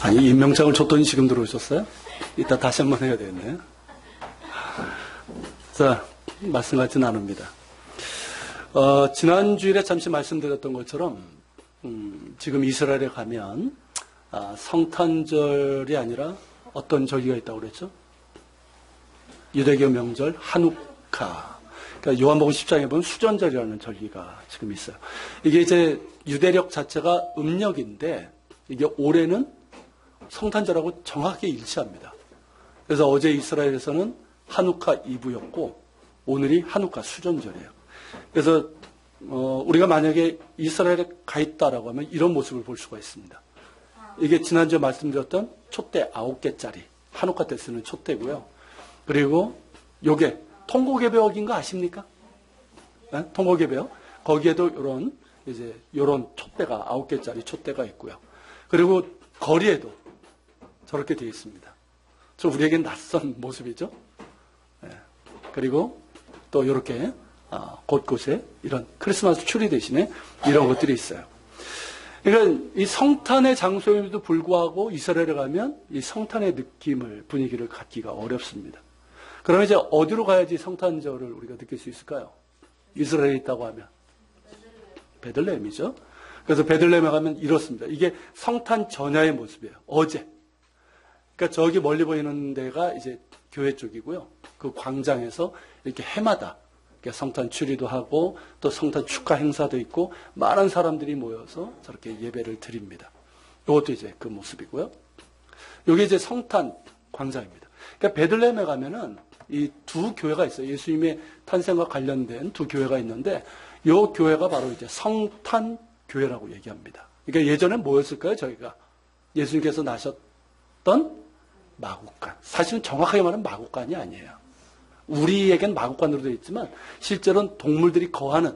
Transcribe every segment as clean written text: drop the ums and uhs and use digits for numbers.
아니, 임명장을 줬더니 지금 들어오셨어요? 이따 다시 한번 해야 되겠네요. 자, 말씀 같지 나눕니다. 지난주일에 잠시 말씀드렸던 것처럼, 지금 이스라엘에 가면, 성탄절이 아니라 어떤 절기가 있다고 그랬죠? 유대교 명절, 하누카. 그러니까 요한복음 10장에 보면 수전절이라는 절기가 지금 있어요. 이게 이제 유대력 자체가 음력인데, 이게 올해는 성탄절하고 정확히 일치합니다. 그래서 어제 이스라엘에서는 하누카 이브였고 오늘이 하누카 수전절이에요. 그래서 우리가 만약에 이스라엘에 가 있다라고 하면 이런 모습을 볼 수가 있습니다. 이게 지난주에 말씀드렸던 촛대 9개짜리 하누카 때 쓰는 촛대고요. 그리고 요게 통곡예배역인 거 아십니까? 네? 통곡예배역. 거기에도 이런 촛대가 9개짜리 촛대가 있고요. 그리고 거리에도 저렇게 되어 있습니다. 좀 우리에겐 낯선 모습이죠. 네. 그리고 또 이렇게 곳곳에 이런 크리스마스 추리 대신에 이런 것들이 있어요. 그러니까 이 성탄의 장소임에도 불구하고 이스라엘에 가면 이 성탄의 느낌을, 분위기를 갖기가 어렵습니다. 그러면 이제 어디로 가야지 성탄절을 우리가 느낄 수 있을까요? 이스라엘에 있다고 하면 베들레헴이죠. 그래서 베들레헴에 가면 이렇습니다. 이게 성탄 전야의 모습이에요. 어제. 그러니까 저기 멀리 보이는 데가 이제 교회 쪽이고요. 그 광장에서 이렇게 해마다 성탄 추리도 하고 또 성탄 축하 행사도 있고 많은 사람들이 모여서 저렇게 예배를 드립니다. 이것도 이제 그 모습이고요. 여기 이제 성탄 광장입니다. 그러니까 베들레헴에 가면은 이 두 교회가 있어요. 예수님의 탄생과 관련된 두 교회가 있는데 이 교회가 바로 이제 성탄 교회라고 얘기합니다. 그러니까 예전에 뭐였을까요? 저희가 예수님께서 나셨던 마구간. 사실은 정확하게 말하면 마구간이 아니에요. 우리에겐 마구간으로 되어 있지만 실제로는 동물들이 거하는,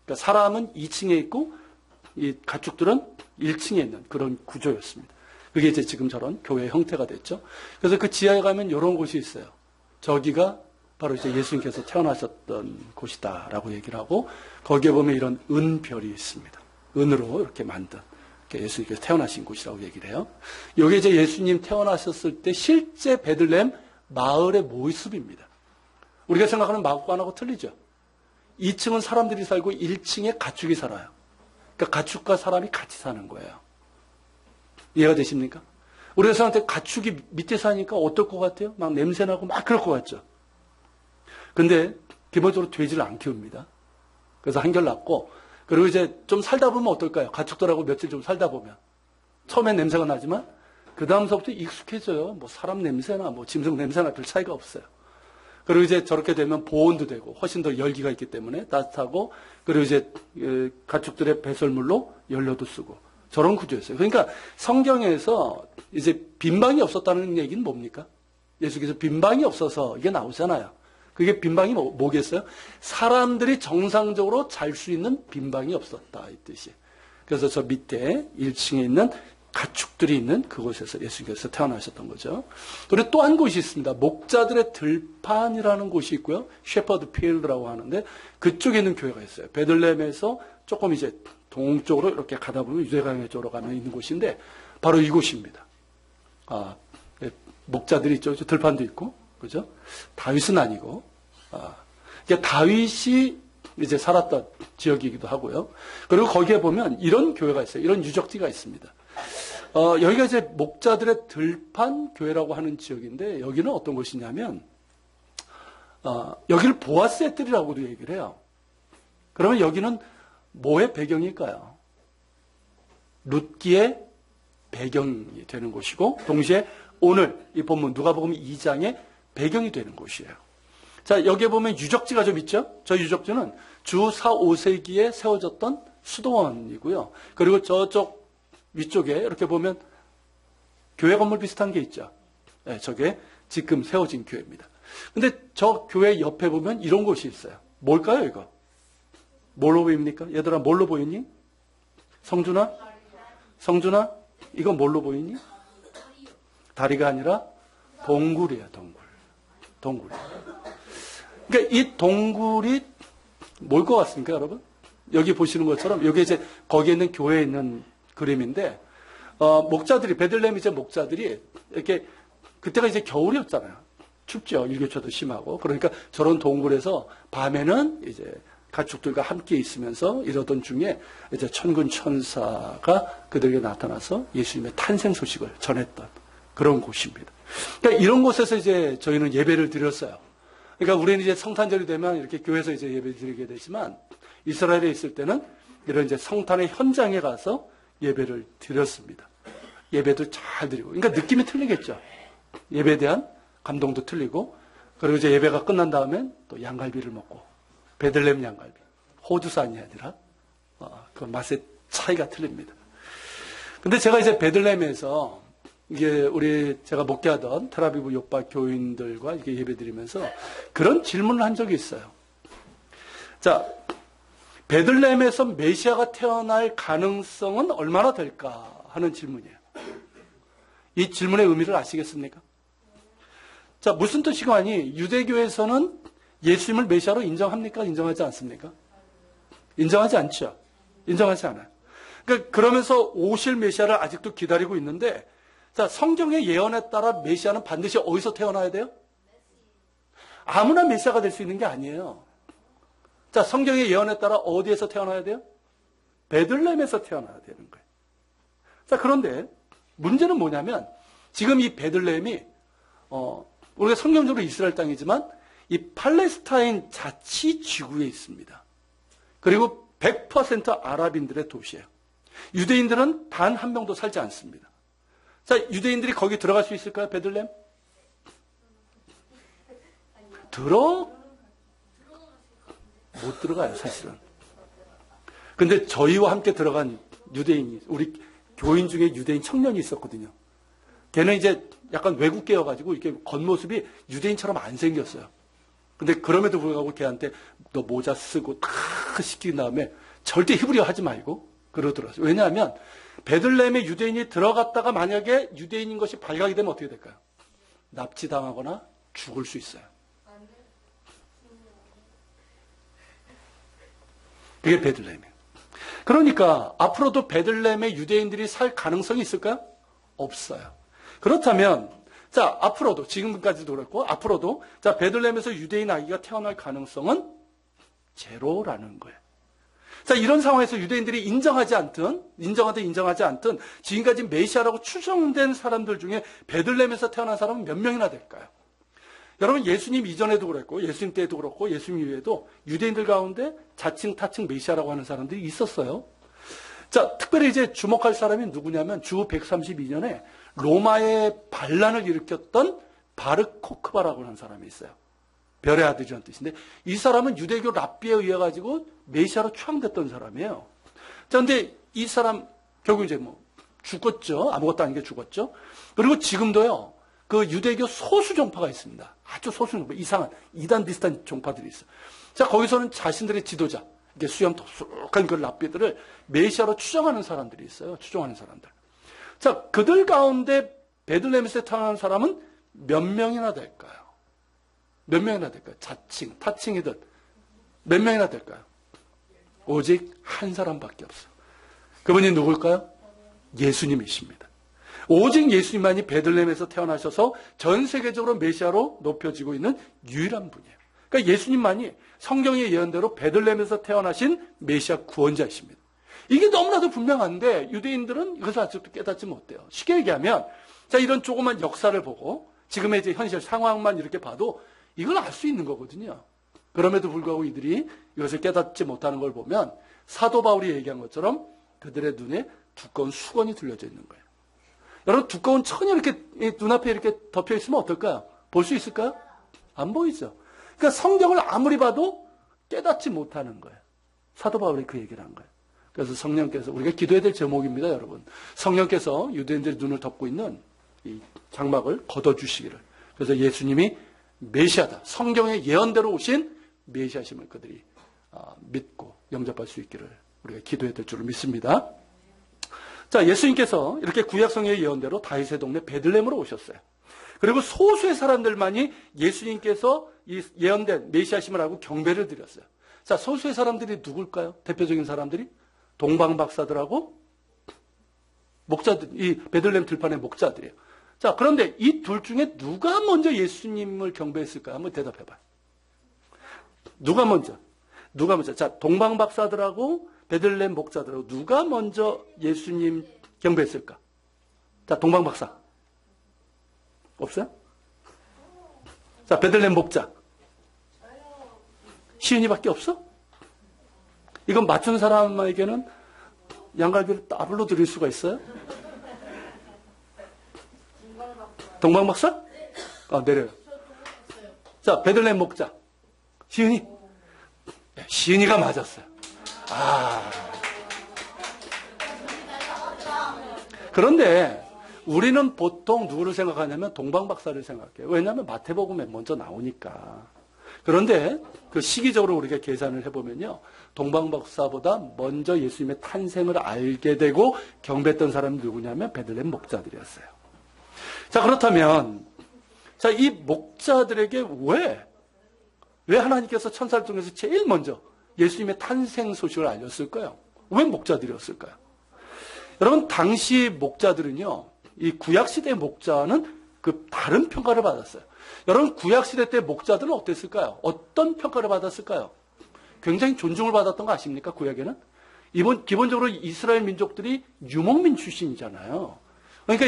그러니까 사람은 2층에 있고 이 가축들은 1층에 있는 그런 구조였습니다. 그게 이제 지금 저런 교회 형태가 됐죠. 그래서 그 지하에 가면 이런 곳이 있어요. 저기가 바로 이제 예수님께서 태어나셨던 곳이다라고 얘기를 하고 거기에 보면 이런 은별이 있습니다. 은으로 이렇게 만든. 예수님께서 태어나신 곳이라고 얘기를 해요. 여기 이제 예수님 태어나셨을 때 실제 베들레헴 마을의 모습입니다. 우리가 생각하는 마구간하고 틀리죠. 2층은 사람들이 살고 1층에 가축이 살아요. 그러니까 가축과 사람이 같이 사는 거예요. 이해가 되십니까? 우리가 생각할 때 가축이 밑에 사니까 어떨 것 같아요? 막 냄새나고 막 그럴 것 같죠. 근데 기본적으로 돼지를 안 키웁니다. 그래서 한결 낫고 그리고 이제 좀 살다 보면 어떨까요? 가축들하고 며칠 좀 살다 보면. 처음엔 냄새가 나지만, 그 다음서부터 익숙해져요. 뭐 사람 냄새나, 뭐 짐승 냄새나 별 차이가 없어요. 그리고 이제 저렇게 되면 보온도 되고, 훨씬 더 열기가 있기 때문에 따뜻하고, 그리고 이제 가축들의 배설물로 연료도 쓰고, 저런 구조였어요. 그러니까 성경에서 이제 빈방이 없었다는 얘기는 뭡니까? 예수께서 빈방이 없어서 이게 나오잖아요. 그게 빈방이 뭐겠어요? 사람들이 정상적으로 잘 수 있는 빈방이 없었다, 이 뜻이. 그래서 저 밑에 1층에 있는 가축들이 있는 그곳에서 예수께서 태어나셨던 거죠. 그리고 또 한 곳이 있습니다. 목자들의 들판이라는 곳이 있고요. 셰퍼드 필드라고 하는데 그쪽에 있는 교회가 있어요. 베들레헴에서 조금 이제 동쪽으로 이렇게 가다 보면 유대강의 쪽으로 가면 있는 곳인데 바로 이곳입니다. 목자들이 있죠. 들판도 있고. 그죠? 다윗은 아니고, 그러니까 다윗이 이제 살았던 지역이기도 하고요. 그리고 거기에 보면 이런 교회가 있어요. 이런 유적지가 있습니다. 여기가 이제 목자들의 들판 교회라고 하는 지역인데, 여기는 어떤 곳이냐면, 여기를 보아스의 뜰이라고도 얘기를 해요. 그러면 여기는 뭐의 배경일까요? 룻기의 배경이 되는 곳이고, 동시에 오늘 이 본문 누가복음 2장의 배경이 되는 곳이에요. 자, 여기에 보면 유적지가 좀 있죠? 저 유적지는 주 4, 5세기에 세워졌던 수도원이고요. 그리고 저쪽 위쪽에 이렇게 보면 교회 건물 비슷한 게 있죠. 네, 저게 지금 세워진 교회입니다. 근데 저 교회 옆에 보면 이런 곳이 있어요. 뭘까요, 이거? 뭘로 보입니까? 얘들아, 뭘로 보이니? 성준아? 성준아? 이거 뭘로 보이니? 다리가 아니라 동굴이에요, 동굴. 동굴. 그러니까 이 동굴이 뭘 것 같습니까, 여러분? 여기 보시는 것처럼, 여기 이제 거기에 있는 교회에 있는 그림인데, 목자들이, 베들레헴 이제 목자들이 이렇게, 그때가 이제 겨울이었잖아요. 춥죠. 일교차도 심하고. 그러니까 저런 동굴에서 밤에는 이제 가축들과 함께 있으면서 이러던 중에 이제 천군 천사가 그들에게 나타나서 예수님의 탄생 소식을 전했던 그런 곳입니다. 그러니까 이런 곳에서 이제 저희는 예배를 드렸어요. 그러니까 우리는 이제 성탄절이 되면 이렇게 교회에서 이제 예배를 드리게 되지만 이스라엘에 있을 때는 이런 이제 성탄의 현장에 가서 예배를 드렸습니다. 예배도 잘 드리고. 그러니까 느낌이 틀리겠죠. 예배에 대한 감동도 틀리고. 그리고 이제 예배가 끝난 다음엔 또 양갈비를 먹고. 베들레헴 양갈비. 호두산이 아니라, 그 맛의 차이가 틀립니다. 근데 제가 이제 베들레헴에서 이게 제가 목회하던 텔아비브 요파 교인들과 이렇게 예배 드리면서 그런 질문을 한 적이 있어요. 자, 베들레헴에서 메시아가 태어날 가능성은 얼마나 될까 하는 질문이에요. 이 질문의 의미를 아시겠습니까? 자, 무슨 뜻이거니 유대교에서는 예수님을 메시아로 인정합니까? 인정하지 않습니까? 인정하지 않죠. 인정하지 않아요. 그러면서 오실 메시아를 아직도 기다리고 있는데, 자, 성경의 예언에 따라 메시아는 반드시 어디서 태어나야 돼요? 아무나 메시아가 될 수 있는 게 아니에요. 자, 성경의 예언에 따라 어디에서 태어나야 돼요? 베들레헴에서 태어나야 되는 거예요. 자, 그런데 문제는 뭐냐면 지금 이 베들레헴이 우리가 성경적으로 이스라엘 땅이지만 이 팔레스타인 자치지구에 있습니다. 그리고 100% 아랍인들의 도시예요. 유대인들은 단 한 명도 살지 않습니다. 자, 유대인들이 거기 들어갈 수 있을까요? 베들레헴? 못 들어가요, 사실은. 근데 저희와 함께 들어간 유대인이, 우리 교인 중에 유대인 청년이 있었거든요. 걔는 이제 약간 외국계여가지고 이렇게 겉모습이 유대인처럼 안 생겼어요. 근데 그럼에도 불구하고 걔한테 너 모자 쓰고 탁 시킨 다음에 절대 히브리어 하지 말고 그러더라고요. 왜냐하면 베들레헴에 유대인이 들어갔다가 만약에 유대인인 것이 발각이 되면 어떻게 될까요? 납치당하거나 죽을 수 있어요. 그게 베들레헴이에요. 그러니까 앞으로도 베들레헴에 유대인들이 살 가능성이 있을까요? 없어요. 그렇다면 자, 앞으로도 지금까지도 그렇고 앞으로도 자, 베들레헴에서 유대인 아기가 태어날 가능성은 제로라는 거예요. 자, 이런 상황에서 유대인들이 인정하든 인정하지 않든 지금까지 메시아라고 추정된 사람들 중에 베들레헴에서 태어난 사람은 몇 명이나 될까요? 여러분, 예수님 이전에도 그랬고 예수님 때도 그렇고 예수님 이후에도 유대인들 가운데 자칭 타칭 메시아라고 하는 사람들이 있었어요. 자, 특별히 이제 주목할 사람이 누구냐면 주 132년에 로마의 반란을 일으켰던 바르코크바라고 하는 사람이 있어요. 별의 아들이라는 뜻인데 이 사람은 유대교 랍비에 의해 가지고 메시아로 추앙됐던 사람이에요. 자, 근데 이 사람 결국 이제 죽었죠. 아무것도 아닌 게 죽었죠. 그리고 지금도요. 그 유대교 소수 종파가 있습니다. 아주 소수 종파, 이상한 이단 비슷한 종파들이 있어요. 자, 거기서는 자신들의 지도자, 이게 수염 톡톡한 그 랍비들을 메시아로 추정하는 사람들이 있어요. 추정하는 사람들. 자, 그들 가운데 베들레헴에서 태어난 사람은 몇 명이나 될까요? 몇 명이나 될까요? 자칭, 타칭이든 몇 명이나 될까요? 오직 한 사람밖에 없어요. 그분이 누굴까요? 예수님이십니다. 오직 예수님만이 베들레헴에서 태어나셔서 전 세계적으로 메시아로 높여지고 있는 유일한 분이에요. 그러니까 예수님만이 성경의 예언대로 베들레헴에서 태어나신 메시아 구원자이십니다. 이게 너무나도 분명한데 유대인들은 이것을 아직도 깨닫지 못해요. 쉽게 얘기하면 자, 이런 조그만 역사를 보고 지금의 이제 현실 상황만 이렇게 봐도 이걸 알 수 있는 거거든요. 그럼에도 불구하고 이들이 이것을 깨닫지 못하는 걸 보면 사도 바울이 얘기한 것처럼 그들의 눈에 두꺼운 수건이 둘려져 있는 거예요. 여러분, 두꺼운 천이 이렇게 눈앞에 이렇게 덮여 있으면 어떨까요? 볼 수 있을까요? 안 보이죠. 그러니까 성경을 아무리 봐도 깨닫지 못하는 거예요. 사도 바울이 그 얘기를 한 거예요. 그래서 성령께서, 우리가 기도해야 될 제목입니다, 여러분. 성령께서 유대인들의 눈을 덮고 있는 이 장막을 걷어주시기를. 그래서 예수님이 메시아다. 성경의 예언대로 오신 메시아심을 그들이 믿고 영접할 수 있기를 우리가 기도해야 될 줄을 믿습니다. 자, 예수님께서 이렇게 구약성의 예언대로 다윗의 동네 베들레헴으로 오셨어요. 그리고 소수의 사람들만이 예수님께서 이 예언된 메시아심을 하고 경배를 드렸어요. 자, 소수의 사람들이 누굴까요? 대표적인 사람들이 동방박사들하고 목자들, 이 베들레헴 들판의 목자들이에요. 자, 그런데 이 둘 중에 누가 먼저 예수님을 경배했을까요? 한번 대답해봐요. 누가 먼저? 자, 동방박사들하고 베들레헴 목자들하고 누가 먼저 예수님 경배했을까? 자, 동방박사. 없어요? 자, 베들레헴 목자. 시은이밖에 없어? 이건 맞춘 사람에게는 양갈비를 따블로 드릴 수가 있어요? 동방박사? 내려요. 자, 베들레헴 목자. 시은이? 시은이가 맞았어요. 그런데 우리는 보통 누구를 생각하냐면 동방박사를 생각해요. 왜냐하면 마태복음에 먼저 나오니까. 그런데 그 시기적으로 우리가 계산을 해보면요. 동방박사보다 먼저 예수님의 탄생을 알게 되고 경배했던 사람이 누구냐면 베들레헴 목자들이었어요. 자, 그렇다면 자, 이 목자들에게 왜 하나님께서 천사를 통해서 제일 먼저 예수님의 탄생 소식을 알렸을까요? 왜 목자들이었을까요? 여러분, 당시 목자들은요, 이 구약시대의 목자는 그 다른 평가를 받았어요. 여러분, 구약시대 때 목자들은 어땠을까요? 어떤 평가를 받았을까요? 굉장히 존중을 받았던 거 아십니까? 구약에는? 기본적으로 이스라엘 민족들이 유목민 출신이잖아요. 그러니까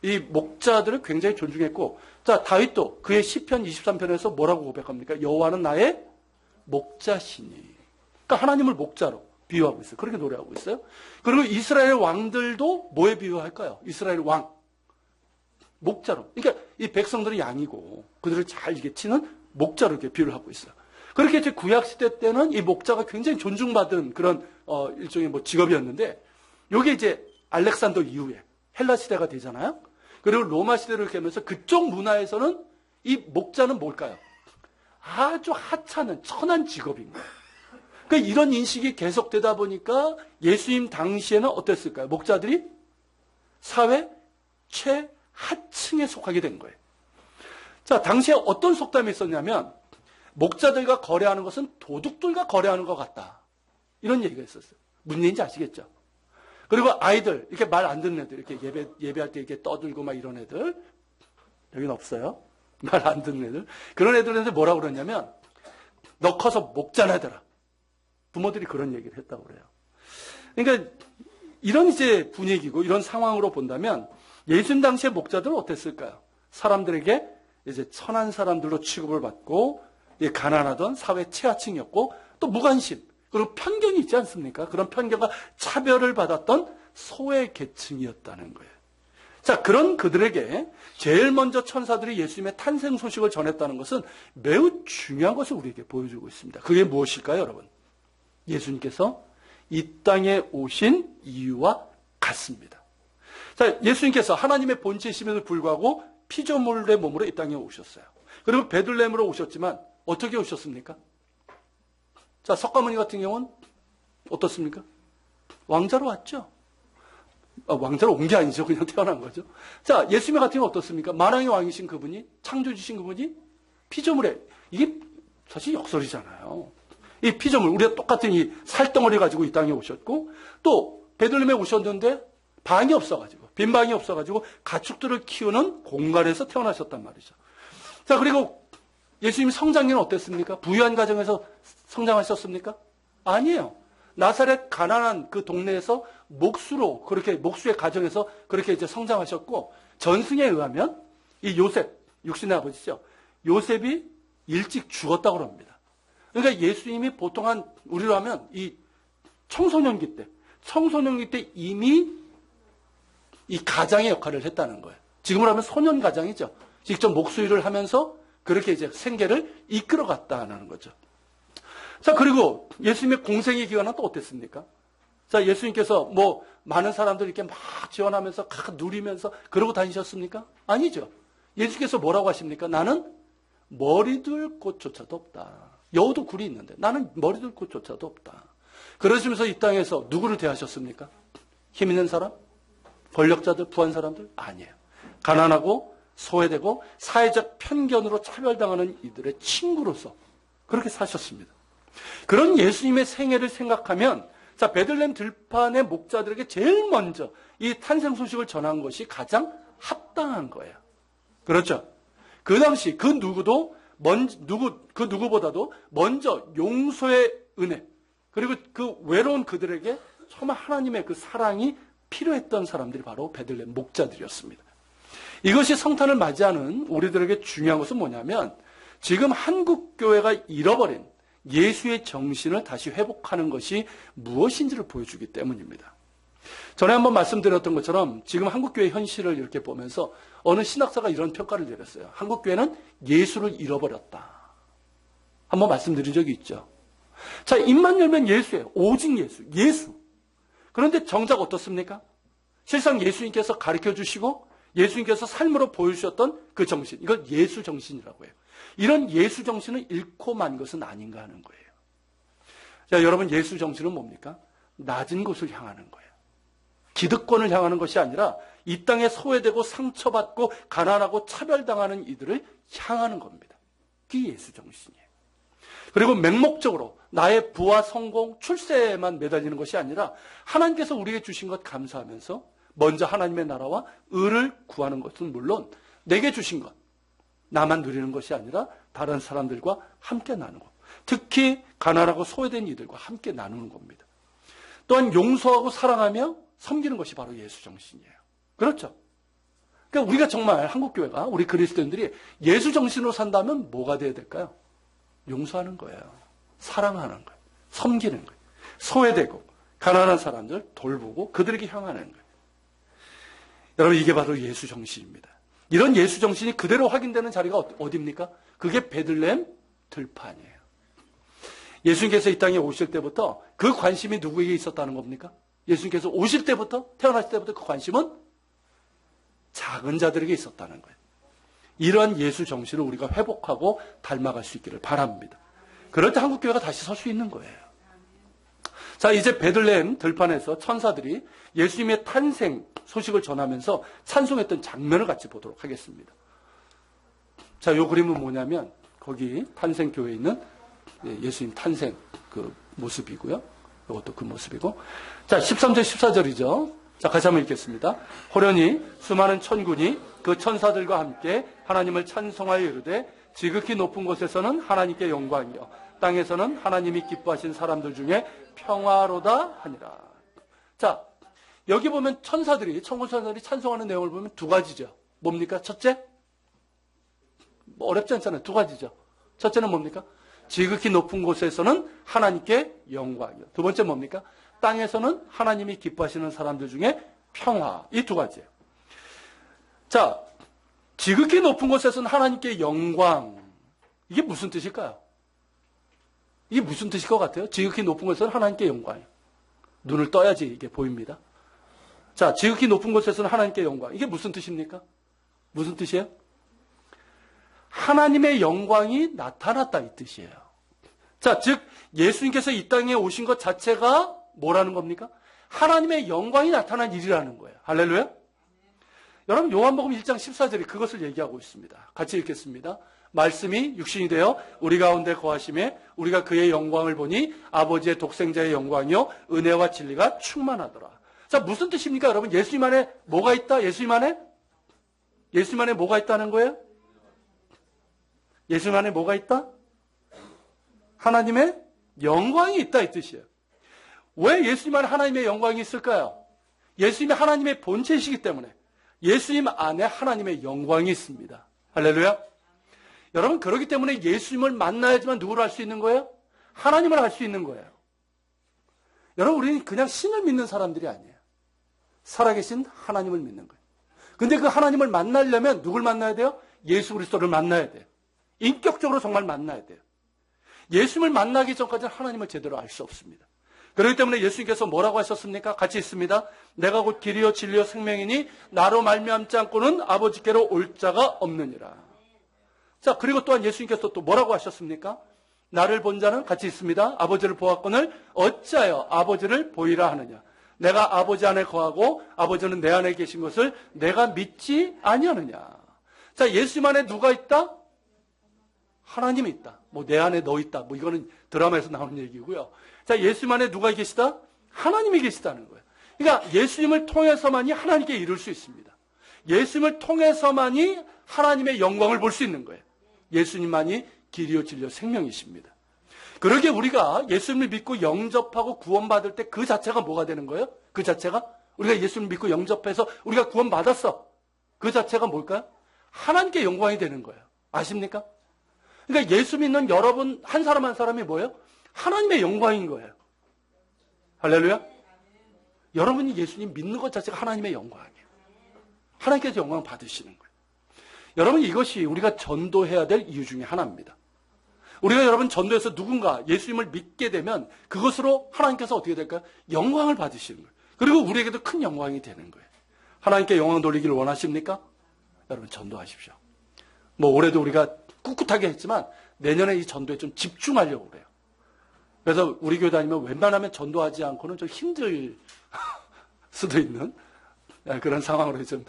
이 목자들을 굉장히 존중했고, 자, 다윗도 그의 시편 23편에서 뭐라고 고백합니까? 여호와는 나의 목자시니. 그러니까 하나님을 목자로 비유하고 있어요. 그렇게 노래하고 있어요. 그리고 이스라엘 왕들도 뭐에 비유할까요? 이스라엘 왕. 목자로. 그러니까 이 백성들은 양이고 그들을 잘 이게 치는 목자로 이렇게 비유를 하고 있어요. 그렇게 이제 구약시대 때는 이 목자가 굉장히 존중받은 그런 일종의 직업이었는데, 요게 이제 알렉산더 이후에 헬라 시대가 되잖아요. 그리고 로마 시대를 깨면서 그쪽 문화에서는 이 목자는 뭘까요? 아주 하찮은 천한 직업인 거예요. 그러니까 이런 인식이 계속되다 보니까 예수님 당시에는 어땠을까요? 목자들이 사회 최하층에 속하게 된 거예요. 자, 당시에 어떤 속담이 있었냐면, 목자들과 거래하는 것은 도둑들과 거래하는 것 같다. 이런 얘기가 있었어요. 무슨 얘기인지 아시겠죠? 그리고 아이들, 이렇게 말 안 듣는 애들, 이렇게 예배할 때 이렇게 떠들고 막 이런 애들, 여기는 없어요. 말 안 듣는 애들. 그런 애들한테 뭐라고 그러냐면, 너 커서 목자나 되라. 부모들이 그런 얘기를 했다고 그래요. 그러니까 이런 이제 분위기고 이런 상황으로 본다면 예수님 당시의 목자들은 어땠을까요? 사람들에게 이제 천한 사람들로 취급을 받고 가난하던 사회 최하층이었고, 또 무관심, 그리고 편견이 있지 않습니까? 그런 편견과 차별을 받았던 소외 계층이었다는 거예요. 자, 그런 그들에게 제일 먼저 천사들이 예수님의 탄생 소식을 전했다는 것은 매우 중요한 것을 우리에게 보여주고 있습니다. 그게 무엇일까요, 여러분? 예수님께서 이 땅에 오신 이유와 같습니다. 자, 예수님께서 하나님의 본체이심에도 불구하고 피조물의 몸으로 이 땅에 오셨어요. 그리고 베들레헴으로 오셨지만 어떻게 오셨습니까? 자, 석가모니 같은 경우는 어떻습니까? 왕자로 왔죠. 왕자로 온 게 아니죠. 그냥 태어난 거죠. 자, 예수님 같은 경우는 어떻습니까? 만왕의 왕이신 그분이, 창조주신 그분이 피조물에, 이게 사실 역설이잖아요. 이 피조물, 우리가 똑같은 이 살덩어리 가지고 이 땅에 오셨고, 또 베들레헴에 오셨는데 방이 없어가지고, 빈 방이 없어가지고 가축들을 키우는 공간에서 태어나셨단 말이죠. 자, 그리고 예수님 성장기는 어땠습니까? 부유한 가정에서 성장하셨습니까? 아니에요. 나사렛 가난한 그 동네에서 목수의 가정에서 그렇게 이제 성장하셨고, 전승에 의하면 이 요셉, 육신의 아버지죠. 요셉이 일찍 죽었다고 합니다. 그러니까 예수님이 보통 우리로 하면 이 청소년기 때 이미 이 가장의 역할을 했다는 거예요. 지금으로 하면 소년 가장이죠. 직접 목수일을 하면서 그렇게 이제 생계를 이끌어갔다는 거죠. 자, 그리고 예수님의 공생의 기간은 또 어땠습니까? 자, 예수님께서 많은 사람들 이렇게 막 지원하면서 각 누리면서 그러고 다니셨습니까? 아니죠. 예수께서 뭐라고 하십니까? 나는 머리둘 곳조차도 없다. 여우도 굴이 있는데 나는 머리둘 곳조차도 없다. 그러시면서 이 땅에서 누구를 대하셨습니까? 힘 있는 사람? 권력자들, 부한 사람들? 아니에요. 가난하고 소외되고 사회적 편견으로 차별당하는 이들의 친구로서 그렇게 사셨습니다. 그런 예수님의 생애를 생각하면 자, 베들레헴 들판의 목자들에게 제일 먼저 이 탄생 소식을 전한 것이 가장 합당한 거예요. 그렇죠? 그 당시 그 누구보다도 먼저 용서의 은혜, 그리고 그 외로운 그들에게 정말 하나님의 그 사랑이 필요했던 사람들이 바로 베들레헴 목자들이었습니다. 이것이 성탄을 맞이하는 우리들에게 중요한 것은 뭐냐면 지금 한국교회가 잃어버린 예수의 정신을 다시 회복하는 것이 무엇인지를 보여주기 때문입니다. 전에 한번 말씀드렸던 것처럼 지금 한국교회 현실을 이렇게 보면서 어느 신학사가 이런 평가를 내렸어요. 한국교회는 예수를 잃어버렸다. 한번 말씀드린 적이 있죠. 자, 입만 열면 예수예요. 오직 예수. 그런데 정작 어떻습니까? 실상 예수님께서 가르쳐 주시고 예수님께서 삶으로 보여주셨던 그 정신, 이걸 예수 정신이라고 해요. 이런 예수 정신을 잃고 만 것은 아닌가 하는 거예요. 자, 여러분, 예수 정신은 뭡니까? 낮은 곳을 향하는 거예요. 기득권을 향하는 것이 아니라 이 땅에 소외되고 상처받고 가난하고 차별당하는 이들을 향하는 겁니다. 그게 예수 정신이에요. 그리고 맹목적으로 나의 부와 성공, 출세에만 매달리는 것이 아니라 하나님께서 우리에게 주신 것 감사하면서 먼저 하나님의 나라와 의를 구하는 것은 물론 내게 주신 것, 나만 누리는 것이 아니라 다른 사람들과 함께 나누고, 특히 가난하고 소외된 이들과 함께 나누는 겁니다. 또한 용서하고 사랑하며 섬기는 것이 바로 예수 정신이에요. 그렇죠? 그러니까 우리가 정말 한국교회가, 우리 그리스도인들이 예수 정신으로 산다면 뭐가 되어야 될까요? 용서하는 거예요. 사랑하는 거예요. 섬기는 거예요. 소외되고 가난한 사람들 돌보고 그들에게 향하는 거예요. 여러분, 이게 바로 예수 정신입니다. 이런 예수 정신이 그대로 확인되는 자리가 어디입니까? 그게 베들레헴 들판이에요. 예수님께서 이 땅에 오실 때부터 그 관심이 누구에게 있었다는 겁니까? 예수님께서 오실 때부터, 태어나실 때부터 그 관심은 작은 자들에게 있었다는 거예요. 이러한 예수 정신을 우리가 회복하고 닮아갈 수 있기를 바랍니다. 그럴 때 한국교회가 다시 설 수 있는 거예요. 자, 이제 베들레헴 들판에서 천사들이 예수님의 탄생 소식을 전하면서 찬송했던 장면을 같이 보도록 하겠습니다. 자, 이 그림은 뭐냐면 거기 탄생교회에 있는 예수님 탄생 그 모습이고요. 이것도 그 모습이고. 자, 13절 14절이죠. 자, 같이 한번 읽겠습니다. 호련히 수많은 천군이 그 천사들과 함께 하나님을 찬송하여 이르되 지극히 높은 곳에서는 하나님께 영광이요 땅에서는 하나님이 기뻐하신 사람들 중에 평화로다 하니라. 자, 여기 보면 천사들이 찬송하는 내용을 보면 두 가지죠. 뭡니까? 첫째? 어렵지 않잖아요. 두 가지죠. 첫째는 뭡니까? 지극히 높은 곳에서는 하나님께 영광이요. 두 번째 뭡니까? 땅에서는 하나님이 기뻐하시는 사람들 중에 평화. 이 두 가지예요. 자, 지극히 높은 곳에서는 하나님께 영광. 이게 무슨 뜻일까요? 이게 무슨 뜻일 것 같아요? 지극히 높은 곳에서는 하나님께 영광이요. 눈을 떠야지 이게 보입니다. 자, 지극히 높은 곳에서는 하나님께 영광. 이게 무슨 뜻입니까? 무슨 뜻이에요? 하나님의 영광이 나타났다 이 뜻이에요. 자, 즉 예수님께서 이 땅에 오신 것 자체가 뭐라는 겁니까? 하나님의 영광이 나타난 일이라는 거예요. 할렐루야. 여러분, 요한복음 1장 14절이 그것을 얘기하고 있습니다. 같이 읽겠습니다. 말씀이 육신이 되어 우리 가운데 거하심에 우리가 그의 영광을 보니 아버지의 독생자의 영광이요 은혜와 진리가 충만하더라. 자, 무슨 뜻입니까? 여러분, 예수님 안에 뭐가 있다? 예수님 안에 뭐가 있다는 거예요? 예수님 안에 뭐가 있다? 하나님의 영광이 있다 이 뜻이에요. 왜 예수님 안에 하나님의 영광이 있을까요? 예수님이 하나님의 본체이시기 때문에 예수님 안에 하나님의 영광이 있습니다. 할렐루야. 여러분, 그렇기 때문에 예수님을 만나야지만 누구를 알 수 있는 거예요? 하나님을 알 수 있는 거예요. 여러분, 우리는 그냥 신을 믿는 사람들이 아니에요. 살아계신 하나님을 믿는 거예요. 근데 그 하나님을 만나려면 누굴 만나야 돼요? 예수 그리스도를 만나야 돼요. 인격적으로 정말 만나야 돼요. 예수님을 만나기 전까지는 하나님을 제대로 알 수 없습니다. 그렇기 때문에 예수님께서 뭐라고 하셨습니까? 같이 있습니다. 내가 곧 길이요 진리요 생명이니 나로 말미암지 않고는 아버지께로 올 자가 없느니라. 자, 그리고 또한 예수님께서 또 뭐라고 하셨습니까? 나를 본 자는 같이 있습니다. 아버지를 보았거늘 어찌하여 아버지를 보이라 하느냐. 내가 아버지 안에 거하고 아버지는 내 안에 계신 것을 내가 믿지 아니하느냐. 자, 예수님 안에 누가 있다? 하나님이 있다. 뭐 내 안에 너 있다. 뭐 이거는 드라마에서 나오는 얘기고요. 자, 예수님 안에 누가 계시다? 하나님이 계시다는 거예요. 그러니까 예수님을 통해서만이 하나님께 이룰 수 있습니다. 예수님을 통해서만이 하나님의 영광을 볼 수 있는 거예요. 예수님만이 길이요 진리요 생명이십니다. 그러기에 우리가 예수님을 믿고 영접하고 구원받을 때 그 자체가 뭐가 되는 거예요? 그 자체가 우리가 예수님을 믿고 영접해서 우리가 구원받았어. 그 자체가 뭘까요? 하나님께 영광이 되는 거예요. 아십니까? 그러니까 예수 믿는 여러분 한 사람 한 사람이 뭐예요? 하나님의 영광인 거예요. 할렐루야. 여러분이 예수님 믿는 것 자체가 하나님의 영광이에요. 하나님께서 영광을 받으시는 거예요. 여러분 이것이 우리가 전도해야 될 이유 중에 하나입니다. 우리가 여러분 전도해서 누군가 예수님을 믿게 되면 그것으로 하나님께서 어떻게 될까요? 영광을 받으시는 거예요. 그리고 우리에게도 큰 영광이 되는 거예요. 하나님께 영광 돌리기를 원하십니까? 여러분 전도하십시오. 뭐 올해도 우리가 꿋꿋하게 했지만 내년에 이 전도에 좀 집중하려고 그래요. 그래서 우리 교회 다니면 웬만하면 전도하지 않고는 좀 힘들 수도 있는 그런 상황으로 좀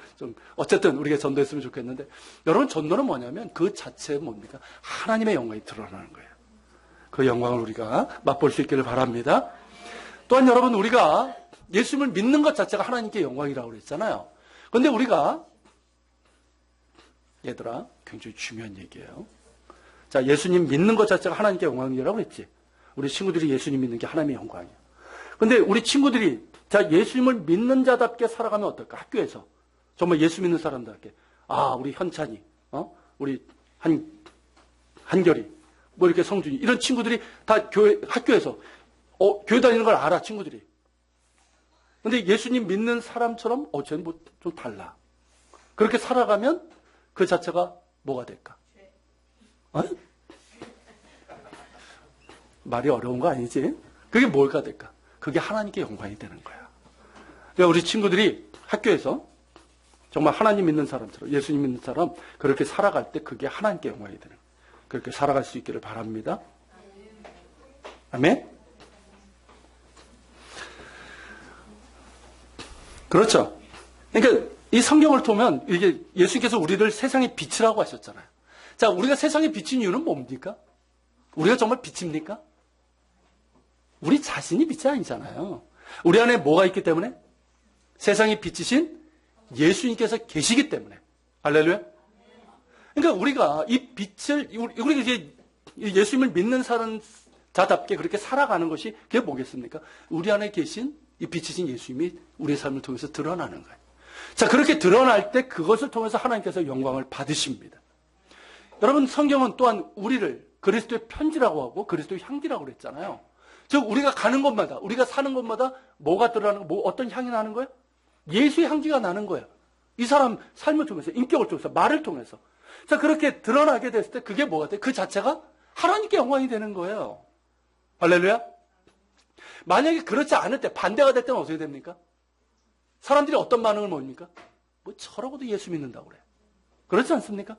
어쨌든 우리가 전도했으면 좋겠는데 여러분 전도는 뭐냐면 그 자체에 뭡니까? 하나님의 영광이 드러나는 거예요. 그 영광을 우리가 맛볼 수 있기를 바랍니다. 또한 여러분 우리가 예수님을 믿는 것 자체가 하나님께 영광이라고 그랬잖아요. 그런데 우리가 얘들아 굉장히 중요한 얘기예요. 자, 예수님 믿는 것 자체가 하나님께 영광이라고 그랬지. 우리 친구들이 예수님 믿는 게 하나님의 영광이에요. 그런데 우리 친구들이 자, 예수님을 믿는 자답게 살아가면 어떨까? 학교에서. 정말 예수 믿는 사람답게. 아, 우리 현찬이, 우리 한결이, 뭐 이렇게 성준이. 이런 친구들이 다 학교에서, 교회 다니는 걸 알아, 친구들이. 근데 예수님 믿는 사람처럼, 쟤는 뭐 좀 달라. 그렇게 살아가면 그 자체가 뭐가 될까? 말이 어려운 거 아니지? 그게 뭘까 될까? 그게 하나님께 영광이 되는 거야. 그러니까 우리 친구들이 학교에서 정말 하나님 믿는 사람처럼 예수님 믿는 사람 그렇게 살아갈 때 그게 하나님께 영광이 되는 거야. 그렇게 살아갈 수 있기를 바랍니다. 아멘? 그렇죠. 그러니까 이 성경을 보면 이게 예수님께서 우리를 세상의 빛이라고 하셨잖아요. 자, 우리가 세상의 빛인 이유는 뭡니까? 우리가 정말 빛입니까? 우리 자신이 빛이 아니잖아요. 우리 안에 뭐가 있기 때문에? 세상의 빛이신 예수님께서 계시기 때문에. 할렐루야. 그러니까 우리가 이 빛을, 우리가 이제 예수님을 믿는 자답게 그렇게 살아가는 것이 그게 뭐겠습니까? 우리 안에 계신 이 빛이신 예수님이 우리의 삶을 통해서 드러나는 거예요. 자, 그렇게 드러날 때 그것을 통해서 하나님께서 영광을 받으십니다. 여러분, 성경은 또한 우리를 그리스도의 편지라고 하고 그리스도의 향기라고 그랬잖아요. 즉, 우리가 가는 곳마다, 우리가 사는 곳마다 뭐가 드러나는, 어떤 향이 나는 거예요? 예수의 향기가 나는 거예요. 이 사람 삶을 통해서, 인격을 통해서, 말을 통해서. 자, 그렇게 드러나게 됐을 때 그게 뭐가 돼요? 그 자체가 하나님께 영광이 되는 거예요. 할렐루야? 만약에 그렇지 않을 때, 반대가 될 때는 어떻게 됩니까? 사람들이 어떤 반응을 보입니까? 뭐 저러고도 예수 믿는다고 그래. 그렇지 않습니까?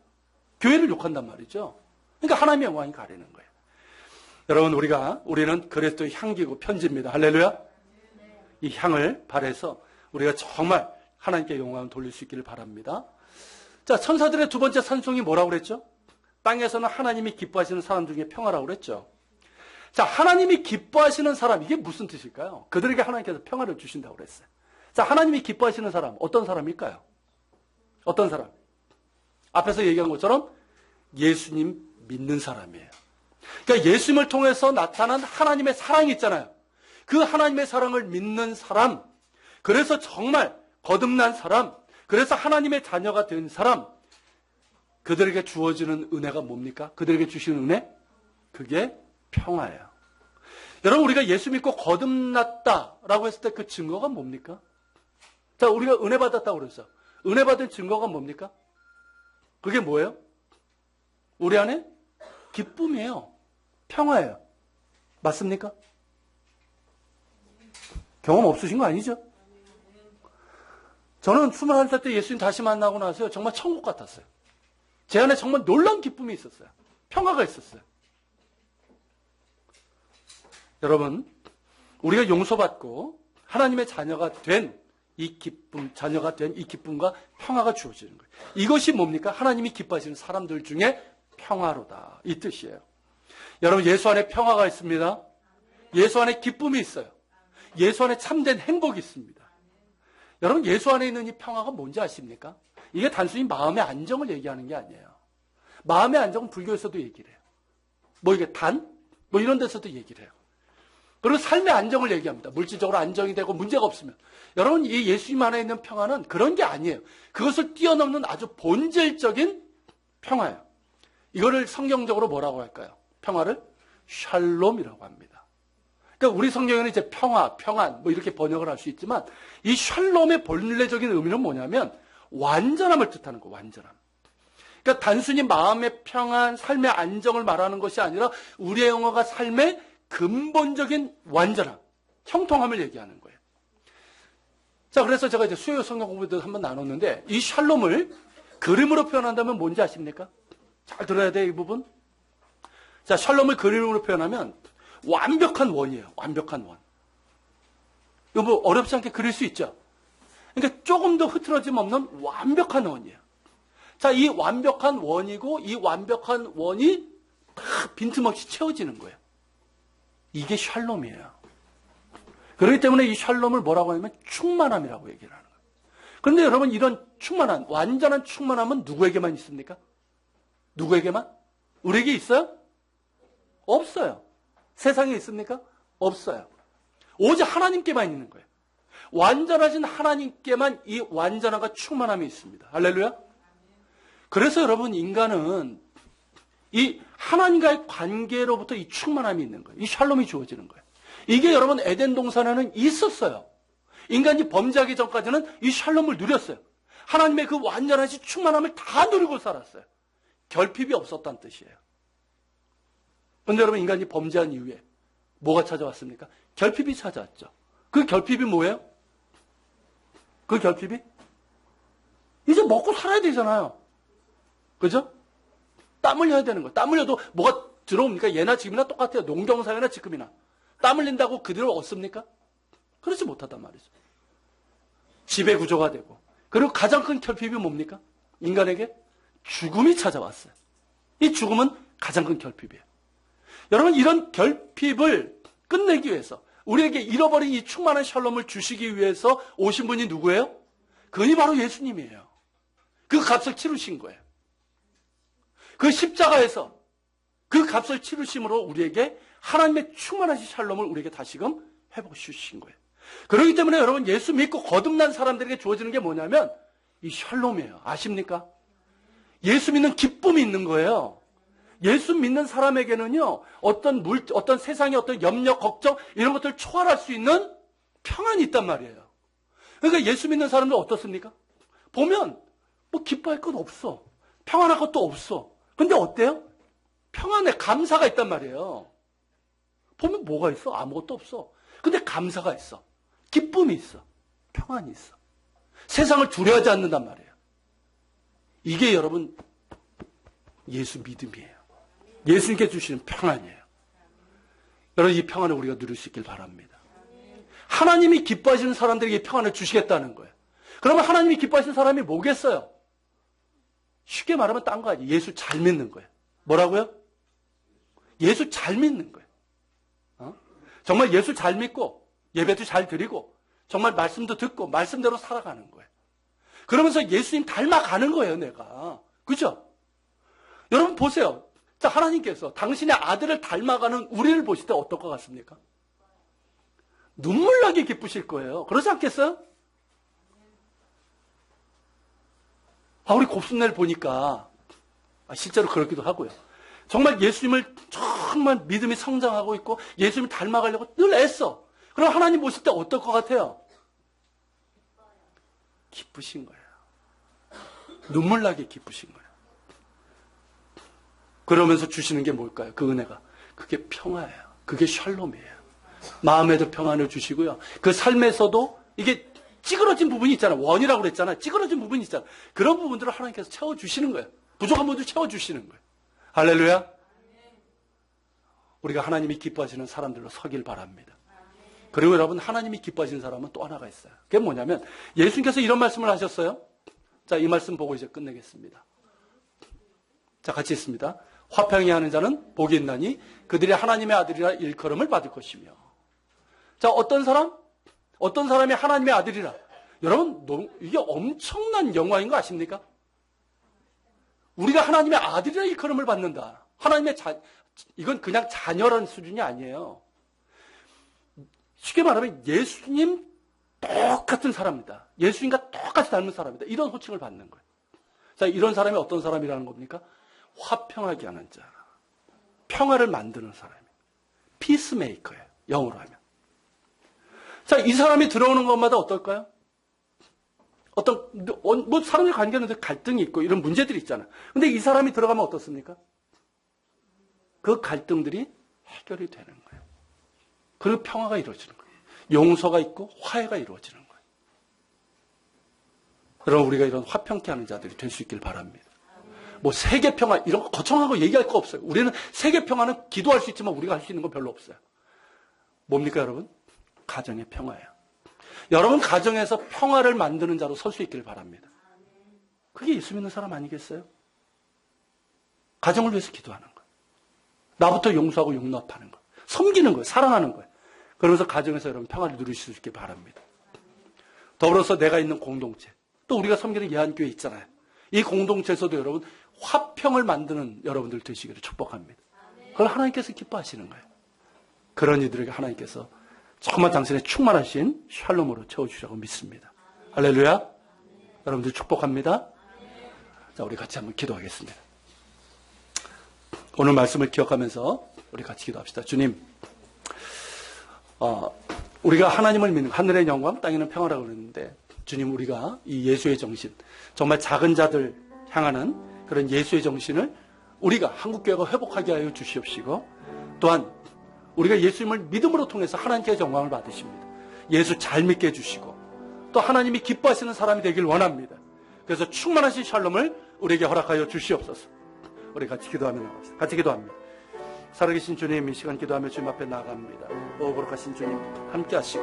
교회를 욕한단 말이죠. 그러니까 하나님의 영광이 가리는 거예요. 여러분, 우리는 그리스도의 향기고 편지입니다. 할렐루야? 이 향을 발해서 우리가 정말 하나님께 영광을 돌릴 수 있기를 바랍니다. 자, 천사들의 두 번째 찬송이 뭐라고 그랬죠? 땅에서는 하나님이 기뻐하시는 사람 중에 평화라고 그랬죠. 자, 하나님이 기뻐하시는 사람, 이게 무슨 뜻일까요? 그들에게 하나님께서 평화를 주신다고 그랬어요. 자, 하나님이 기뻐하시는 사람, 어떤 사람일까요? 어떤 사람? 앞에서 얘기한 것처럼 예수님 믿는 사람이에요. 그러니까 예수님을 통해서 나타난 하나님의 사랑이 있잖아요. 그 하나님의 사랑을 믿는 사람, 그래서 정말 거듭난 사람, 그래서 하나님의 자녀가 된 사람, 그들에게 주어지는 은혜가 뭡니까? 그들에게 주시는 은혜? 그게 평화예요. 여러분, 우리가 예수 믿고 거듭났다라고 했을 때 그 증거가 뭡니까? 자, 우리가 은혜 받았다고 그랬죠. 은혜 받은 증거가 뭡니까? 그게 뭐예요? 우리 안에 기쁨이에요. 평화예요. 맞습니까? 경험 없으신 거 아니죠? 저는 21살 때 예수님 다시 만나고 나서 정말 천국 같았어요. 제 안에 정말 놀라운 기쁨이 있었어요. 평화가 있었어요. 여러분, 우리가 용서받고 하나님의 자녀가 된 이 기쁨과 평화가 주어지는 거예요. 이것이 뭡니까? 하나님이 기뻐하시는 사람들 중에 평화로다. 이 뜻이에요. 여러분, 예수 안에 평화가 있습니다. 예수 안에 기쁨이 있어요. 예수 안에 참된 행복이 있습니다. 여러분, 예수 안에 있는 이 평화가 뭔지 아십니까? 이게 단순히 마음의 안정을 얘기하는 게 아니에요. 마음의 안정은 불교에서도 얘기를 해요. 뭐 이게 뭐 이런 데서도 얘기를 해요. 그리고 삶의 안정을 얘기합니다. 물질적으로 안정이 되고 문제가 없으면. 여러분, 이 예수님 안에 있는 평화는 그런 게 아니에요. 그것을 뛰어넘는 아주 본질적인 평화예요. 이거를 성경적으로 뭐라고 할까요? 평화를 샬롬이라고 합니다. 그러니까 우리 성경에는 이제 평화, 평안 뭐 이렇게 번역을 할 수 있지만 이 샬롬의 본래적인 의미는 뭐냐면 완전함을 뜻하는 거, 완전함. 그러니까 단순히 마음의 평안, 삶의 안정을 말하는 것이 아니라 우리의 영어가 삶의 근본적인 완전함, 형통함을 얘기하는 거예요. 자, 그래서 제가 이제 수요 성경 공부 때도 한번 나눴는데 이 샬롬을 그림으로 표현한다면 뭔지 아십니까? 잘 들어야 돼, 이 부분. 자, 샬롬을 그림으로 표현하면 완벽한 원이에요. 완벽한 원. 이거 뭐 어렵지 않게 그릴 수 있죠? 그러니까 조금 더 흐트러짐 없는 완벽한 원이에요. 자, 이 완벽한 원이고 이 완벽한 원이 다 빈틈없이 채워지는 거예요. 이게 샬롬이에요. 그렇기 때문에 이 샬롬을 뭐라고 하냐면 충만함이라고 얘기를 하는 거예요. 그런데 여러분, 이런 충만한, 완전한 충만함은 누구에게만 있습니까? 누구에게만? 우리에게 있어요? 없어요. 세상에 있습니까? 없어요. 오직 하나님께만 있는 거예요. 완전하신 하나님께만 이 완전함과 충만함이 있습니다. 할렐루야? 그래서 여러분, 인간은 이 하나님과의 관계로부터 이 충만함이 있는 거예요. 이 샬롬이 주어지는 거예요. 이게 여러분 에덴 동산에는 있었어요. 인간이 범죄하기 전까지는 이 샬롬을 누렸어요. 하나님의 그 완전하신 충만함을 다 누리고 살았어요. 결핍이 없었다는 뜻이에요. 그런데 여러분, 인간이 범죄한 이후에 뭐가 찾아왔습니까? 결핍이 찾아왔죠. 그 결핍이 뭐예요? 그 결핍이? 이제 먹고 살아야 되잖아요. 그죠? 땀 흘려야 되는 거예요. 땀 흘려도 뭐가 들어옵니까? 예나 지금이나 똑같아요. 농경사회나 지금이나. 땀 흘린다고 그대로 얻습니까? 그렇지 못하단 말이죠. 지배 구조가 되고. 그리고 가장 큰 결핍이 뭡니까? 인간에게 죽음이 찾아왔어요. 이 죽음은 가장 큰 결핍이에요. 여러분, 이런 결핍을 끝내기 위해서, 우리에게 잃어버린 이 충만한 샬롬을 주시기 위해서 오신 분이 누구예요? 그분이 바로 예수님이에요. 그 값을 치르신 거예요. 그 십자가에서 그 값을 치르심으로 우리에게 하나님의 충만하신 샬롬을 우리에게 다시금 회복해 주신 거예요. 그렇기 때문에 여러분, 예수 믿고 거듭난 사람들에게 주어지는 게 뭐냐면 이 샬롬이에요. 아십니까? 예수 믿는 기쁨이 있는 거예요. 예수 믿는 사람에게는요, 어떤 세상의 어떤 염려, 걱정, 이런 것들을 초월할 수 있는 평안이 있단 말이에요. 그러니까 예수 믿는 사람들 어떻습니까? 보면, 뭐 기뻐할 것 없어. 평안할 것도 없어. 근데 어때요? 평안에 감사가 있단 말이에요. 보면 뭐가 있어? 아무것도 없어. 근데 감사가 있어. 기쁨이 있어. 평안이 있어. 세상을 두려워하지 않는단 말이에요. 이게 여러분, 예수 믿음이에요. 예수님께 주시는 평안이에요. 여러분, 이 평안을 우리가 누릴 수 있길 바랍니다. 하나님이 기뻐하시는 사람들에게 평안을 주시겠다는 거예요. 그러면 하나님이 기뻐하시는 사람이 뭐겠어요? 쉽게 말하면 딴 거 아니에요. 예수 잘 믿는 거예요. 뭐라고요? 예수 잘 믿는 거예요. 정말 예수 잘 믿고 예배도 잘 드리고 정말 말씀도 듣고 말씀대로 살아가는 거예요. 그러면서 예수님 닮아가는 거예요, 내가. 그죠? 여러분 보세요. 자, 하나님께서 당신의 아들을 닮아가는 우리를 보실 때 어떨 것 같습니까? 눈물 나게 기쁘실 거예요. 그러지 않겠어요? 우리 곱순내를 보니까 실제로 그렇기도 하고요. 정말 예수님을 정말 믿음이 성장하고 있고 예수님을 닮아가려고 늘 애써. 그럼 하나님 보실 때 어떨 것 같아요? 기쁘신 거예요. 눈물 나게 기쁘신 거예요. 그러면서 주시는 게 뭘까요? 그 은혜가. 그게 평화예요. 그게 샬롬이에요. 마음에도 평안을 주시고요. 그 삶에서도 이게 찌그러진 부분이 있잖아요. 원이라고 그랬잖아요. 찌그러진 부분이 있잖아요. 그런 부분들을 하나님께서 채워주시는 거예요. 부족한 부분들 채워주시는 거예요. 할렐루야. 우리가 하나님이 기뻐하시는 사람들로 서길 바랍니다. 그리고 여러분, 하나님이 기뻐하시는 사람은 또 하나가 있어요. 그게 뭐냐면 예수님께서 이런 말씀을 하셨어요. 자, 이 말씀 보고 이제 끝내겠습니다. 자, 같이 있습니다. 화평히 하는 자는 복이 있나니 그들이 하나님의 아들이라 일컬음을 받을 것이며. 자, 어떤 사람? 어떤 사람이 하나님의 아들이라. 여러분, 이게 엄청난 영광인 거 아십니까? 우리가 하나님의 아들이라 일컬음을 받는다. 이건 그냥 자녀라는 수준이 아니에요. 쉽게 말하면 예수님 똑같은 사람입니다. 예수님과 똑같이 닮은 사람이다. 이런 호칭을 받는 거예요. 자, 이런 사람이 어떤 사람이라는 겁니까? 화평하게 하는 자. 평화를 만드는 사람이에요. 피스메이커예요. 영어로 하면. 자, 이 사람이 들어오는 것마다 어떨까요? 사람들 관계는 갈등이 있고 이런 문제들이 있잖아요. 근데 이 사람이 들어가면 어떻습니까? 그 갈등들이 해결이 되는 거예요. 그리고 평화가 이루어지는 거예요. 용서가 있고 화해가 이루어지는 거예요. 여러분, 우리가 이런 화평케 하는 자들이 될 수 있길 바랍니다. 뭐 세계 평화 이런 거 거창하고 얘기할 거 없어요. 우리는 세계 평화는 기도할 수 있지만 우리가 할 수 있는 건 별로 없어요. 뭡니까, 여러분? 가정의 평화예요. 여러분 가정에서 평화를 만드는 자로 설 수 있길 바랍니다. 그게 예수 믿는 사람 아니겠어요? 가정을 위해서 기도하는 거예요. 나부터 용서하고 용납하는 거예요. 섬기는 거예요. 사랑하는 거예요. 그러면서 가정에서 여러분 평화를 누리실 수 있길 바랍니다. 더불어서 내가 있는 공동체, 또 우리가 섬기는 예한교회 있잖아요. 이 공동체에서도 여러분 화평을 만드는 여러분들 되시기를 축복합니다. 그걸 하나님께서 기뻐하시는 거예요. 그런 이들에게 하나님께서 정말 당신의 충만하신 샬롬으로 채워주시라고 믿습니다. 할렐루야. 여러분들 축복합니다. 자, 우리 같이 한번 기도하겠습니다. 오늘 말씀을 기억하면서 우리 같이 기도합시다. 주님, 우리가 하나님을 믿는 하늘의 영광, 땅에는 평화라고 그랬는데 주님, 우리가 이 예수의 정신, 정말 작은 자들 향하는 그런 예수의 정신을 우리가 한국교회가 회복하게 하여 주시옵시고, 또한 우리가 예수님을 믿음으로 통해서 하나님께 영광을 받으십니다. 예수 잘 믿게 해주시고 또 하나님이 기뻐하시는 사람이 되길 원합니다. 그래서 충만하신 샬롬을 우리에게 허락하여 주시옵소서. 우리 같이 기도하며 나갑시다. 같이 기도합니다. 살아계신 주님, 이 시간 기도하며 주님 앞에 나아갑니다. 거룩하신 주님 함께 하시고